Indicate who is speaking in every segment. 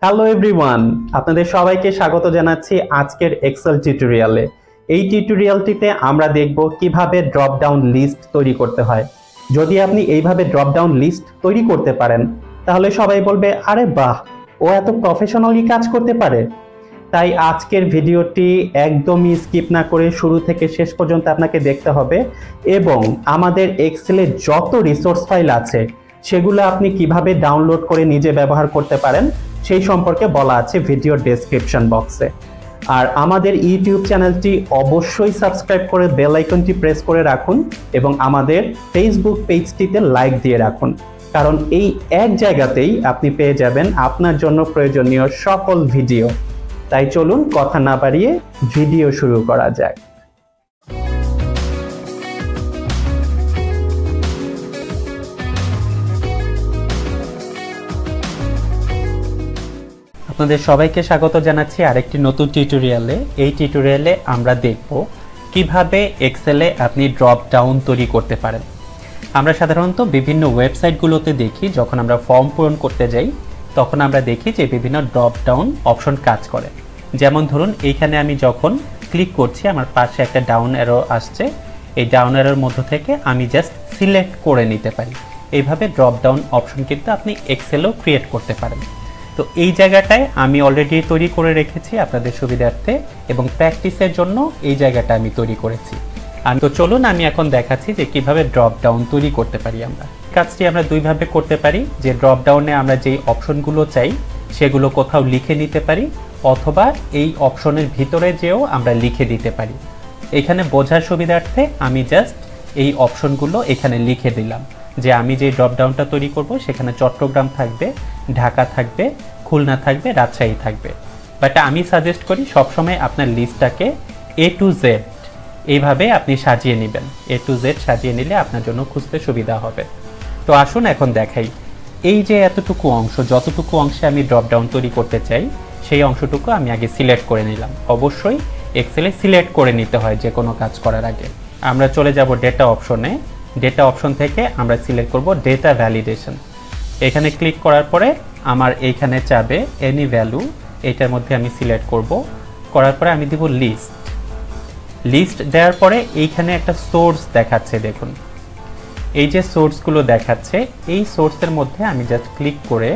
Speaker 1: Hello everyone, আপনাদের সবাইকে স্বাগত জানাচ্ছি আজকের এক্সেল টিউটোরিয়ালে। এই টিউটোরিয়ালটিতে আমরা দেখব কিভাবে ড্রপ ডাউন লিস্ট তৈরি করতে হয়। যদি আপনি এইভাবে ড্রপ ডাউন লিস্ট তৈরি করতে পারেন তাহলে সবাই বলবে, আরে বাহ, ও এত প্রফেশনালি কাজ করতে পারে। তাই আজকের ভিডিওটি একদমই স্কিপ না করে শুরু থেকে শেষ পর্যন্ত আপনাকে দেখতে হবে এবং আমাদের এক্সেলে যত রিসোর্স ফাইল আছে সেগুলো আপনি কিভাবে ডাউনলোড করে নিজে ব্যবহার করতে পারেন সেই সম্পর্কে বলা আছে ভিডিও ডেসক্রিপশন বক্সে। আর আমাদের ইউটিউব চ্যানেলটি অবশ্যই সাবস্ক্রাইব করে বেল আইকনটি প্রেস করে রাখুন এবং আমাদের ফেসবুক পেজটিতে লাইক দিয়ে রাখুন, কারণ এই এক জায়গাতেই আপনি পেয়ে যাবেন আপনার জন্য প্রয়োজনীয় সকল ভিডিও। তাই চলুন কথা না বাড়িয়ে ভিডিও শুরু করা যাক। আপনাদের সবাইকে স্বাগত জানাচ্ছি আরেকটি নতুন টিউটোরিয়ালে। এই টিউটোরিয়ালে আমরা দেখব কিভাবে এক্সেলে আপনি ড্রপ ডাউন তৈরি করতে পারেন। আমরা সাধারণত বিভিন্ন ওয়েবসাইটগুলোতে দেখি, যখন আমরা ফর্ম পূরণ করতে যাই তখন আমরা দেখি যে বিভিন্ন ড্রপ ডাউন অপশন কাজ করে। যেমন ধরুন, এইখানে আমি যখন ক্লিক করছি আমার পাশে একটা ডাউন অ্যারো আসছে, এই ডাউন অ্যারোর মধ্য থেকে আমি জাস্ট সিলেক্ট করে নিতে পারি। এইভাবে ড্রপ ডাউন অপশন কিন্তু আপনি এক্সেলেও ক্রিয়েট করতে পারেন। তো এই জায়গাটায় আমি অলরেডি তৈরি করে রেখেছি আপনাদের সুবিধার্থে এবং প্র্যাকটিসের জন্য এই জায়গাটা আমি তৈরি করেছি। তো চলুন আমি এখন দেখাচ্ছি যে কিভাবে ড্রপ ডাউন তৈরি করতে পারি। আমরা কাজটি আমরা দুইভাবে করতে পারি, যে ড্রপ ডাউনে আমরা যেই অপশনগুলো চাই সেগুলো কোথাও লিখে নিতে পারি, অথবা এই অপশনের ভিতরে যেও আমরা লিখে দিতে পারি। এখানে বোঝার সুবিধার্থে আমি জাস্ট এই অপশনগুলো এখানে লিখে দিলাম যে আমি যে ড্রপ ডাউনটা তৈরি করব সেখানে চট্টগ্রাম থাকবে, ঢাকা থাকবে, খুলনা থাকবে, রাজশাহী থাকবে। বাট আমি সাজেস্ট করি সবসময় আপনার লিস্টটাকে A to Z এইভাবে আপনি সাজিয়ে নেবেন। A to Z সাজিয়ে নিলে আপনার জন্য খুঁজতে সুবিধা হবে। তো আসুন এখন দেখাই। এই যে এতটুকু অংশ, যতটুকু অংশে আমি ড্রপ ডাউন তৈরি করতে চাই সেই অংশটুকু আমি আগে সিলেক্ট করে নিলাম। অবশ্যই এক্সেলে সিলেক্ট করে নিতে হয় যে কোনো কাজ করার আগে। আমরা চলে যাব ডেটা অপশনে। ডেটা অপশন থেকে আমরা সিলেক্ট করব ডেটা ভ্যালিডেশন। এখানে ক্লিক করার পরে আমার এইখানে চাবে এনি ভ্যালু, এটার মধ্যে আমি সিলেক্ট করব। করার পরে আমি দিব লিস্ট। লিস্ট দেওয়ার পরে এইখানে একটা সোর্স দেখাচ্ছে, দেখুন এই যে সোর্সগুলো দেখাচ্ছে, এই সোর্সের মধ্যে আমি জাস্ট ক্লিক করে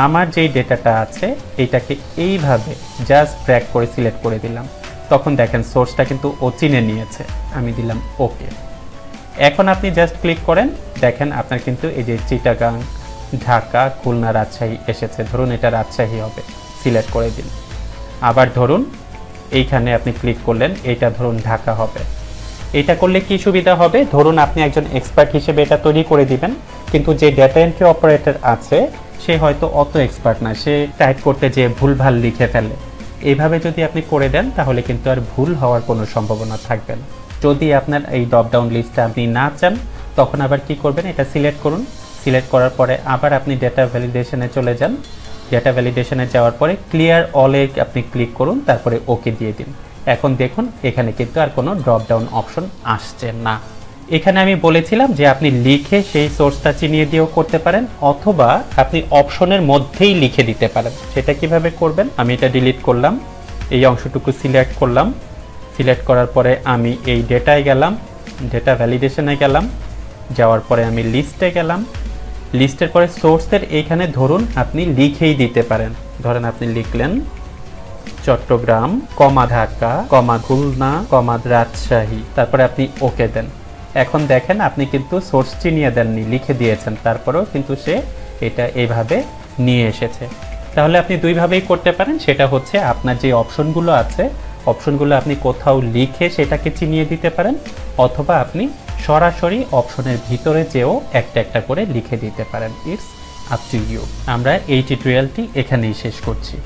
Speaker 1: আমার যেই ডেটাটা আছে এইটাকে এইভাবে জাস্ট ড্র্যাগ করে সিলেক্ট করে দিলাম। তখন দেখেন সোর্সটা কিন্তু ও চিনে নিয়েছে। আমি দিলাম ওকে। এখন আপনি জাস্ট ক্লিক করেন, দেখেন আপনার কিন্তু এই যে চিটাগাং, ঢাকা, খুলনা, রাজশাহী এসেছে। ধরুন এটা রাজশাহী হবে, সিলেক্ট করে দিন। আবার ধরুন এইখানে আপনি ক্লিক করলেন, এটা ধরুন ঢাকা হবে। এটা করলে কি সুবিধা হবে, ধরুন আপনি একজন এক্সপার্ট হিসেবে এটা তৈরি করে দিবেন, কিন্তু যে ডেটা এন্ট্রি অপারেটর আছে সে হয়তো অত এক্সপার্ট না, সে টাইপ করতে যেয়ে ভুলভাল লিখে ফেলে। এইভাবে যদি আপনি করে দেন তাহলে কিন্তু আর ভুল হওয়ার কোনো সম্ভাবনা থাকবে না। যদি আপনার এই ড্রপ ডাউন লিস্টটা আপনি না চান তখন আবার কি করবেন, এটা সিলেক্ট করুন। সিলেক্ট করার পরে আবার আপনি ডেটা ভ্যালিডেশনে চলে যান। ডেটা ভ্যালিডেশনে যাওয়ার পরে ক্লিয়ার অলে আপনি ক্লিক করুন, তারপরে ওকে দিয়ে দিন। এখন দেখুন এখানে কিন্তু আর কোনো ড্রপ ডাউন অপশন আসছে না। এখানে আমি বলেছিলাম যে আপনি লিখে সেই সোর্সটা চিনিয়ে দিয়েও করতে পারেন, অথবা আপনি অপশনের মধ্যেই লিখে দিতে পারেন। সেটা কিভাবে করবেন, আমি এটা ডিলিট করলাম, এই অংশটুকু সিলেক্ট করলাম। সিলেক্ট করার পরে আমি এই ডেটায় গেলাম, ডেটা ভ্যালিডেশনে গেলাম, যাওয়ার পরে আমি লিস্টে গেলাম। লিস্টের পরে সোর্সের এইখানে ধরুন আপনি লিখেই দিতে পারেন। ধরেন আপনি লিখলেন চট্টগ্রাম, কমা ঢাকা, কমা খুলনা, কমা রাজশাহী, তারপরে আপনি ওকে দেন। এখন দেখেন আপনি কিন্তু সোর্স চিনিয়ে দেননি, লিখে দিয়েছেন, তারপরেও কিন্তু সে এটা এইভাবে নিয়ে এসেছে। তাহলে আপনি দুইভাবেই করতে পারেন। সেটা হচ্ছে আপনার যে অপশনগুলো আছে অপশনগুলো আপনি কোথাও লিখে সেটাকে চিনিয়ে দিতে পারেন, অথবা আপনি সরাসরি অপশনের ভিতরে যেও একটা একটা করে লিখে দিতে পারেন। It's up to you. আমরা এই টিউটোরিয়ালটি এখানেই শেষ করছি।